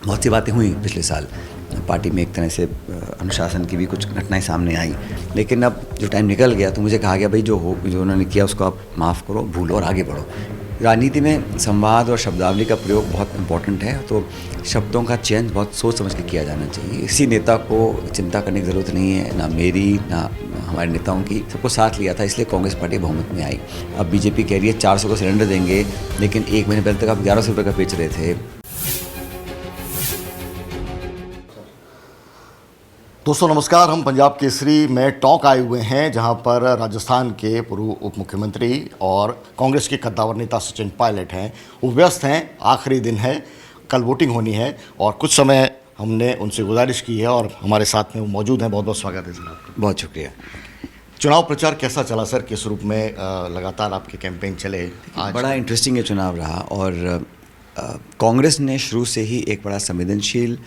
बहुत सी बातें हुई पिछले साल पार्टी में, एक तरह से अनुशासन की भी कुछ घटनाएं सामने आई, लेकिन अब जो टाइम निकल गया तो मुझे कहा गया भाई जो उन्होंने किया उसको आप माफ़ करो, भूलो और आगे बढ़ो। राजनीति में संवाद और शब्दावली का प्रयोग बहुत इम्पोर्टेंट है, तो शब्दों का चयन बहुत सोच समझ के किया जाना चाहिए। किसी नेता को चिंता करने की ज़रूरत नहीं है, ना मेरी ना हमारे नेताओं की, सबको साथ लिया था, इसलिए कांग्रेस पार्टी बहुमत में आई। अब बीजेपी कह रही है 400 का सिलेंडर देंगे, लेकिन एक महीने पहले तक आप 1100 रुपये का बेच रहे थे। दोस्तों नमस्कार, हम पंजाब केसरी में टोंक आए हुए हैं, जहां पर राजस्थान के पूर्व उप मुख्यमंत्री और कांग्रेस के कद्दावर नेता सचिन पायलट हैं। वो व्यस्त हैं, आखिरी दिन है, कल वोटिंग होनी है और कुछ समय हमने उनसे गुजारिश की है और हमारे साथ में वो मौजूद हैं। बहुत बहुत स्वागत है सर आपका। बहुत शुक्रिया। चुनाव प्रचार कैसा चला सर? किस रूप में लगातार आपके कैंपेन चले? आज बड़ा इंटरेस्टिंग ये चुनाव रहा और कांग्रेस ने शुरू से ही एक बड़ा संवेदनशील,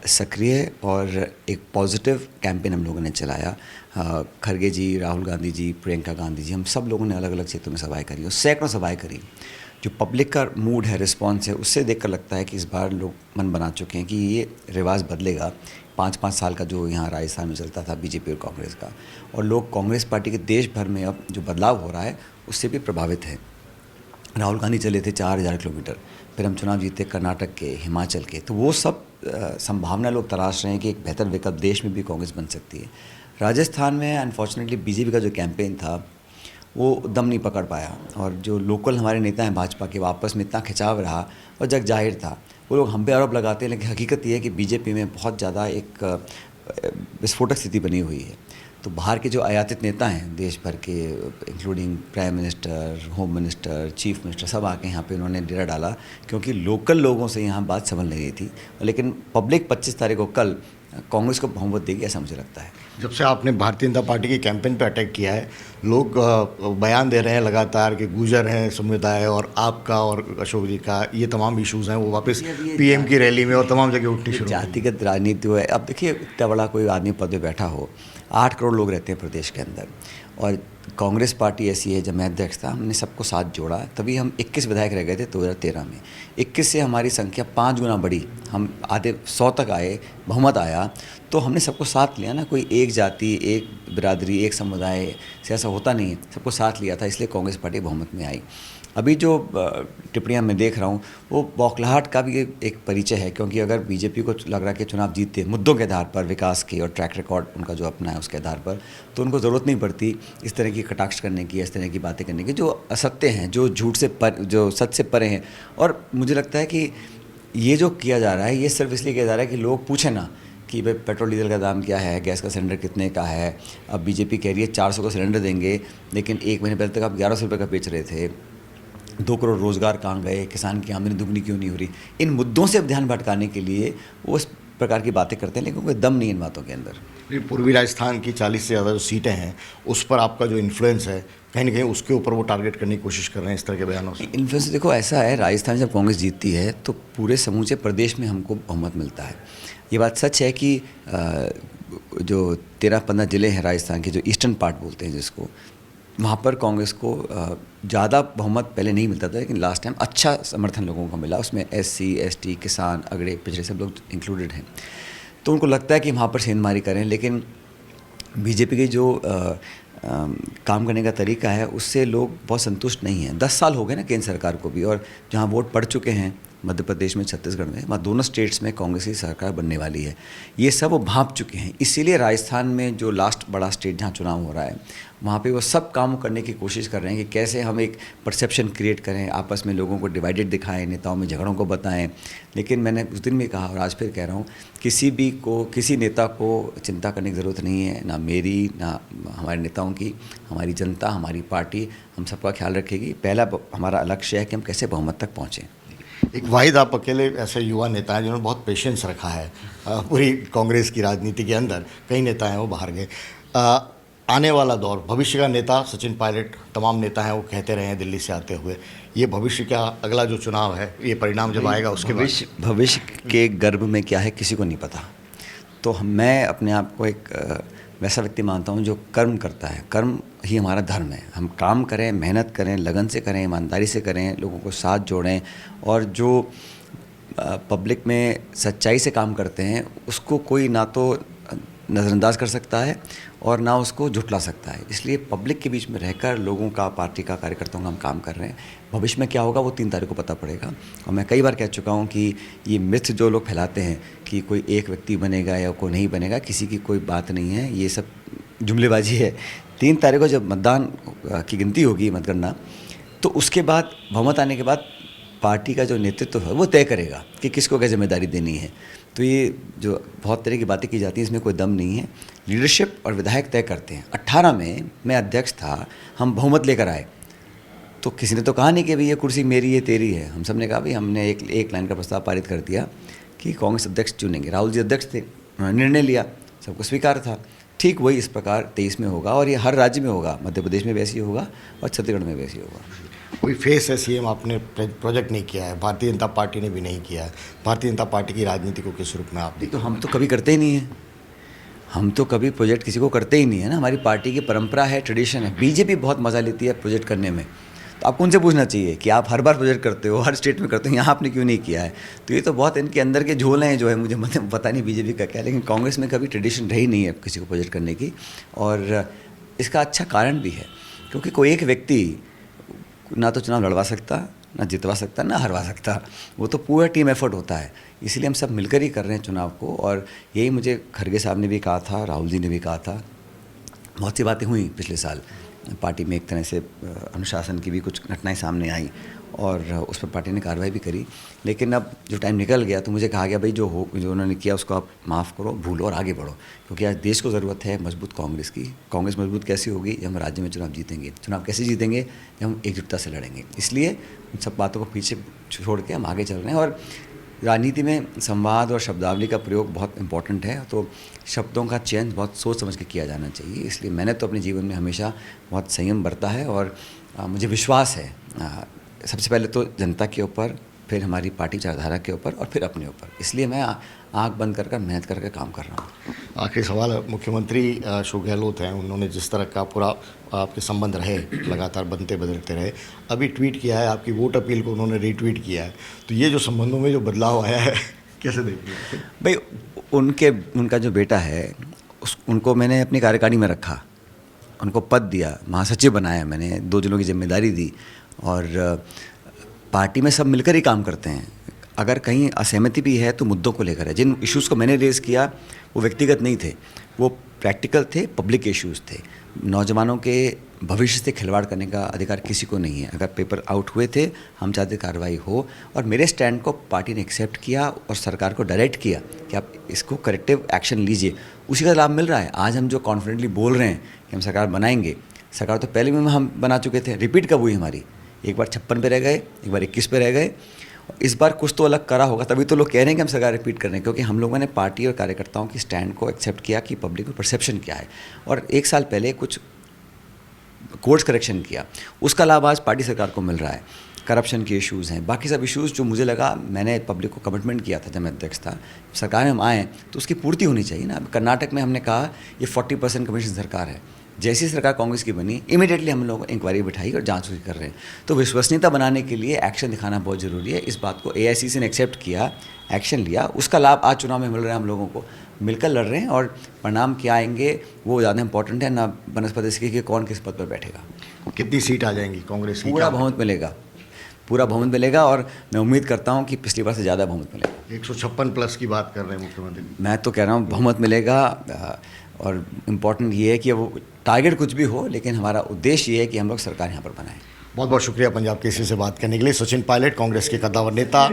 सक्रिय और एक पॉजिटिव कैंपेन हम लोगों ने चलाया। खरगे जी, राहुल गांधी जी, प्रियंका गांधी जी, हम सब लोगों ने अलग अलग क्षेत्रों में सभाएं करी और सैकड़ों सभाएं करी। जो पब्लिक का मूड है, रिस्पांस है, उससे देखकर लगता है कि इस बार लोग मन बना चुके हैं कि ये रिवाज बदलेगा। 5-5 साल का जो यहाँ राजस्थान में चलता था बीजेपी और कांग्रेस का, और लोग कांग्रेस पार्टी के देश भर में अब जो बदलाव हो रहा है उससे भी प्रभावित है। राहुल गांधी चले थे 4000 किलोमीटर, फिर हम चुनाव जीते कर्नाटक के, हिमाचल के, तो वो सब संभावना लोग तलाश रहे हैं कि एक बेहतर विकल्प देश में भी कांग्रेस बन सकती है। राजस्थान में अनफॉर्चुनेटली बीजेपी का जो कैंपेन था वो दम नहीं पकड़ पाया, और जो लोकल हमारे नेता हैं भाजपा के, वापस में इतना खिंचाव रहा और जग जाहिर था। वो लोग हम पे आरोप लगाते हैं, लेकिन हकीकत ये है कि बीजेपी में बहुत ज़्यादा एक विस्फोटक स्थिति बनी हुई है। तो बाहर के जो आयातित नेता हैं देश भर के, including prime minister, home minister, chief minister, सब आके यहाँ पे उन्होंने डेरा डाला, क्योंकि लोकल लोगों से यहाँ बात संभल नहीं रही थी। लेकिन पब्लिक 25 तारीख को कल कांग्रेस को बहुमत देगी, ऐसा मुझे लगता है। जब से आपने भारतीय जनता पार्टी के कैंपेन पे अटैक किया है, लोग बयान दे रहे हैं लगातार कि गुर्जर हैं समुदाय और आपका और अशोक जी का ये तमाम इश्यूज़ हैं, वो वापस पीएम की रैली में और तमाम जगह उठनी शुरू। जातिगत राजनीति है। अब देखिए, इतना बड़ा कोई आदमी पद पे बैठा हो, 8 करोड़ लोग रहते हैं प्रदेश के अंदर, और कांग्रेस पार्टी ऐसी है, जब मैं अध्यक्ष था हमने सबको साथ जोड़ा, तभी हम 21 विधायक रह गए थे 2013 में। 21 से हमारी संख्या 5 गुना बढ़ी, हम आधे 100 तक आए, बहुमत आया। तो हमने सबको साथ लिया ना, कोई एक जाति, एक बिरादरी, एक समुदाय से ऐसा होता नहीं है, सबको साथ लिया था, इसलिए कांग्रेस पार्टी बहुमत में आई। अभी जो टिप्पणियां मैं देख रहा हूँ वो बौखलाहट का भी एक परिचय है, क्योंकि अगर बीजेपी को लग रहा है कि चुनाव जीतते मुद्दों के आधार पर, विकास के और ट्रैक रिकॉर्ड उनका जो अपना है उसके आधार पर, तो उनको ज़रूरत नहीं पड़ती इस तरह की कटाक्ष करने की, इस तरह की बातें करने की जो असत्य हैं, जो झूठ से जो सच से परे हैं। और मुझे लगता है कि ये जो किया जा रहा है ये सिर्फ इसलिए किया जा रहा है कि लोग पूछें ना कि भाई पेट्रोल डीजल का दाम क्या है, गैस का सिलेंडर कितने का है। अब बीजेपी कह रही है 400 का सिलेंडर देंगे, लेकिन एक महीने पहले तक आप 1100 रुपये का बेच रहे थे। 2 करोड़ रोज़गार कहाँ गए, किसान की आमदनी दुगनी क्यों नहीं हो रही। इन मुद्दों से अब ध्यान भटकाने के लिए वो इस प्रकार की बातें करते हैं, लेकिन कोई दम नहीं इन बातों के अंदर। पूर्वी राजस्थान की 40 से ज़्यादा जो सीटें हैं उस पर आपका जो इन्फ्लुएंस है, कहीं ना कहीं उसके ऊपर वो टारगेट करने की कोशिश कर रहे हैं इस तरह के बयानों से। इन्फ्लुएंस देखो ऐसा है, राजस्थान जब कांग्रेस जीतती है तो पूरे समूचे प्रदेश में हमको बहुमत मिलता है। ये बात सच है कि जो 13-15 ज़िले हैं राजस्थान के, जो ईस्टर्न पार्ट बोलते हैं जिसको, वहाँ पर कांग्रेस को ज़्यादा बहुमत पहले नहीं मिलता था, लेकिन लास्ट टाइम अच्छा समर्थन लोगों को मिला। उसमें SC, ST, किसान, अगड़े पिछड़े सब लोग इंक्लूडेड हैं। तो उनको लगता है कि वहाँ पर सेंधमारी करें, लेकिन बीजेपी की जो काम करने का तरीका है उससे लोग बहुत संतुष्ट नहीं हैं। 10 साल हो गए ना केंद्र सरकार को भी, और जहाँ वोट पड़ चुके हैं मध्य प्रदेश में, छत्तीसगढ़ में, वहाँ दोनों स्टेट्स में कांग्रेस की सरकार बनने वाली है। ये सब वो भांप चुके हैं। इसीलिए राजस्थान में जो लास्ट बड़ा स्टेट जहाँ चुनाव हो रहा है, वहाँ पे वो सब काम करने की कोशिश कर रहे हैं कि कैसे हम एक परसेप्शन क्रिएट करें, आपस में लोगों को डिवाइडेड दिखाएं, नेताओं में झगड़ों को बताएं। लेकिन मैंने उस दिन भी कहा और आज फिर कह रहा हूँ, किसी नेता को चिंता करने की ज़रूरत नहीं है, ना मेरी ना हमारे नेताओं की। हमारी जनता, हमारी पार्टी हम सबका ख्याल रखेगी। पहला हमारा लक्ष्य है कि हम कैसे बहुमत तक पहुँचें। एक वाहिद आप अकेले ऐसे युवा नेता हैं जिन्होंने बहुत पेशेंस रखा है पूरी कांग्रेस की राजनीति के अंदर। कई नेता हैं वो बाहर गए। आने वाला दौर, भविष्य का नेता सचिन पायलट, तमाम नेता हैं वो कहते रहे हैं दिल्ली से आते हुए, ये भविष्य का अगला जो चुनाव है, ये परिणाम जब आएगा उसके बाद भविष्य के गर्भ में क्या है किसी को नहीं पता। तो मैं अपने आप को एक वैसा व्यक्ति मानता हूँ जो कर्म करता है। कर्म ही हमारा धर्म है। हम काम करें, मेहनत करें, लगन से करें, ईमानदारी से करें, लोगों को साथ जोड़ें, और जो पब्लिक में सच्चाई से काम करते हैं उसको कोई ना तो नज़रअंदाज कर सकता है और ना उसको झुठला सकता है। इसलिए पब्लिक के बीच में रहकर लोगों का, पार्टी का, कार्यकर्ताओं का हम काम कर रहे हैं। भविष्य में क्या होगा वो 3 तारीख को पता पड़ेगा। और मैं कई बार कह चुका हूँ कि ये मिथ जो लोग फैलाते हैं कि कोई एक व्यक्ति बनेगा या कोई नहीं बनेगा, किसी की कोई बात नहीं है, ये सब जुमलेबाजी है। 3 तारीख को जब मतदान की गिनती होगी, मतगणना, तो उसके बाद बहुमत आने के बाद पार्टी का जो नेतृत्व है वो तय करेगा कि किसको क्या जिम्मेदारी देनी है। तो ये जो बहुत तरह की बातें की जाती हैं इसमें कोई दम नहीं है। लीडरशिप और विधायक तय करते हैं। 18 में मैं अध्यक्ष था, हम बहुमत लेकर आए, तो किसी ने तो कहा नहीं कि भाई ये कुर्सी मेरी है, तेरी है। हम सब ने कहा भाई हमने एक लाइन का प्रस्ताव पारित कर दिया कि कांग्रेस अध्यक्ष चुनेंगे। राहुल जी अध्यक्ष थे, उन्होंने निर्णय लिया, सबको स्वीकार था। ठीक वही इस प्रकार 23 में होगा और ये हर राज्य में होगा। मध्य प्रदेश में वैसे ही होगा और छत्तीसगढ़ में वैसे ही होगा। कोई फेस है सीएम आपने प्रोजेक्ट नहीं किया है, भारतीय जनता पार्टी ने भी नहीं किया है। भारतीय जनता पार्टी की राजनीति को किस रूप में आप देखते तो हम तो कभी करते ही नहीं हैं। हम तो कभी प्रोजेक्ट किसी को करते ही नहीं है ना। हमारी पार्टी की परंपरा है, ट्रेडिशन है। बीजेपी बहुत मज़ा लेती है प्रोजेक्ट करने में। तो आपको उनसे पूछना चाहिए कि आप हर बार प्रोजेक्ट करते हो, हर स्टेट में करते हो, यहाँ आपने क्यों नहीं किया है। तो ये तो बहुत इनके अंदर के झोल हैं जो है, मुझे मतलब पता नहीं बीजेपी का क्या। लेकिन कांग्रेस में कभी ट्रेडिशन रही नहीं है किसी को प्रोजेक्ट करने की। और इसका अच्छा कारण भी है क्योंकि कोई एक व्यक्ति ना तो चुनाव लड़वा सकता, ना जितवा सकता, ना हरवा सकता। वो तो पूरा टीम एफर्ट होता है। इसलिए हम सब मिलकर ही कर रहे हैं चुनाव को। और यही मुझे खड़गे साहब ने भी कहा था, राहुल जी ने भी कहा था। बहुत सी बातें हुई पिछले साल पार्टी में, एक तरह से अनुशासन की भी कुछ घटनाएं सामने आई और उस पर पार्टी ने कार्रवाई भी करी। लेकिन अब जो टाइम निकल गया तो मुझे कहा गया भाई जो उन्होंने किया उसको आप माफ़ करो, भूलो और आगे बढ़ो। क्योंकि आज देश को ज़रूरत है मजबूत कांग्रेस की। कांग्रेस मजबूत कैसी होगी जब हम राज्य में चुनाव जीतेंगे। चुनाव कैसे जीतेंगे जब हम एकजुटता से लड़ेंगे। इसलिए उन सब बातों को पीछे छोड़ के हम आगे चल रहे हैं। और राजनीति में संवाद और शब्दावली का प्रयोग बहुत इंपॉर्टेंट है। तो शब्दों का चयन बहुत सोच समझ के किया जाना चाहिए। इसलिए मैंने तो अपने जीवन में हमेशा बहुत संयम बरता है और मुझे विश्वास है सबसे पहले तो जनता के ऊपर, फिर हमारी पार्टी विचारधारा के ऊपर और फिर अपने ऊपर। इसलिए मैं आँख बंद कर मेहनत करके काम कर रहा हूँ। आखिरी सवाल, मुख्यमंत्री अशोक गहलोत हैं, उन्होंने जिस तरह का पूरा आपके संबंध रहे, लगातार बनते बदलते रहे, अभी ट्वीट किया है आपकी वोट अपील को उन्होंने रीट्वीट किया है। तो ये जो संबंधों में जो बदलाव आया है कैसे देखते हैं भाई? उनका जो बेटा है उनको मैंने अपनी कार्यकारिणी में रखा, उनको पद दिया, महासचिव बनाया मैंने, 2 जिलों की जिम्मेदारी दी। और पार्टी में सब मिलकर ही काम करते हैं। अगर कहीं असहमति भी है तो मुद्दों को लेकर है। जिन इश्यूज़ को मैंने रेज़ किया वो व्यक्तिगत नहीं थे, वो प्रैक्टिकल थे, पब्लिक इश्यूज़ थे। नौजवानों के भविष्य से खिलवाड़ करने का अधिकार किसी को नहीं है। अगर पेपर आउट हुए थे, हम चाहते कार्रवाई हो, और मेरे स्टैंड को पार्टी ने एक्सेप्ट किया और सरकार को डायरेक्ट किया कि आप इसको करेक्टिव एक्शन लीजिए। उसी का लाभ मिल रहा है। आज हम जो कॉन्फिडेंटली बोल रहे हैं कि हम सरकार बनाएंगे, सरकार तो पहले में हम बना चुके थे। रिपीट कब हुई हमारी? एक बार 56 पे रह गए, एक बार 21 पे रह गए। इस बार कुछ तो अलग करा होगा, तभी तो लोग कह रहे हैं कि हम सरकार रिपीट कर रहे हैं। क्योंकि हम लोगों ने पार्टी और कार्यकर्ताओं की स्टैंड को एक्सेप्ट किया कि पब्लिक में परसेप्शन क्या है। और 1 साल पहले कुछ कोर्स करेक्शन किया, उसका लाभ आज पार्टी सरकार को मिल रहा है। करप्शन के इश्यूज़ हैं, बाकी सब इश्यूज़ जो मुझे लगा, मैंने पब्लिक को कमिटमेंट किया था जब मैं अध्यक्ष था, सरकार में हम आएँ तो उसकी पूर्ति होनी चाहिए ना। कर्नाटक में हमने कहा ये 40% कमीशन सरकार है। जैसी सरकार कांग्रेस की बनी, इमीडिएटली हम लोग इंक्वायरी बिठाई और जांच कर रहे हैं। तो विश्वसनीयता बनाने के लिए एक्शन दिखाना बहुत ज़रूरी है। इस बात को AICC ने एक्सेप्ट किया, एक्शन लिया, उसका लाभ आज चुनाव में मिल रहा है। हम लोगों को मिलकर लड़ रहे हैं और परिणाम क्या आएंगे वो ज़्यादा इंपॉर्टेंट है ना बनस्पत इसकी कि कौन किस पद पर बैठेगा। कितनी सीट आ जाएंगी कांग्रेस की? पूरा बहुमत मिलेगा, पूरा बहुमत मिलेगा। और मैं उम्मीद करता हूँ कि पिछली बार से ज़्यादा बहुमत मिलेगा। 156 प्लस की बात कर रहे हैं मुख्यमंत्री। मैं तो कह रहा हूँ बहुमत मिलेगा। और इम्पॉर्टेंट ये है कि वो टारगेट कुछ भी हो, लेकिन हमारा उद्देश्य ये है कि हम लोग सरकार यहाँ पर बनाएं। बहुत बहुत शुक्रिया पंजाब केसरी से बात करने के लिए। सचिन पायलट, कांग्रेस के कद्दावर नेता,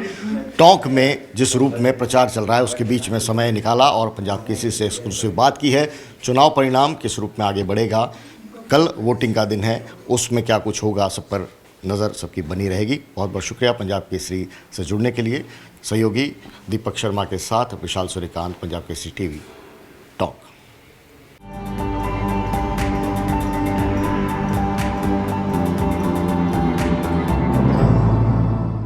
टोंक में जिस रूप में प्रचार चल रहा है उसके बीच में समय निकाला और पंजाब केसरी से एक्सक्लूसिव बात की है। चुनाव परिणाम किस रूप में आगे बढ़ेगा, कल वोटिंग का दिन है, उसमें क्या कुछ होगा, सब पर नज़र सबकी बनी रहेगी। बहुत बहुत शुक्रिया पंजाब केसरी से जुड़ने के लिए। सहयोगी दीपक शर्मा के साथ विशाल सूर्यकांत, पंजाब केसरी TV, टोंक।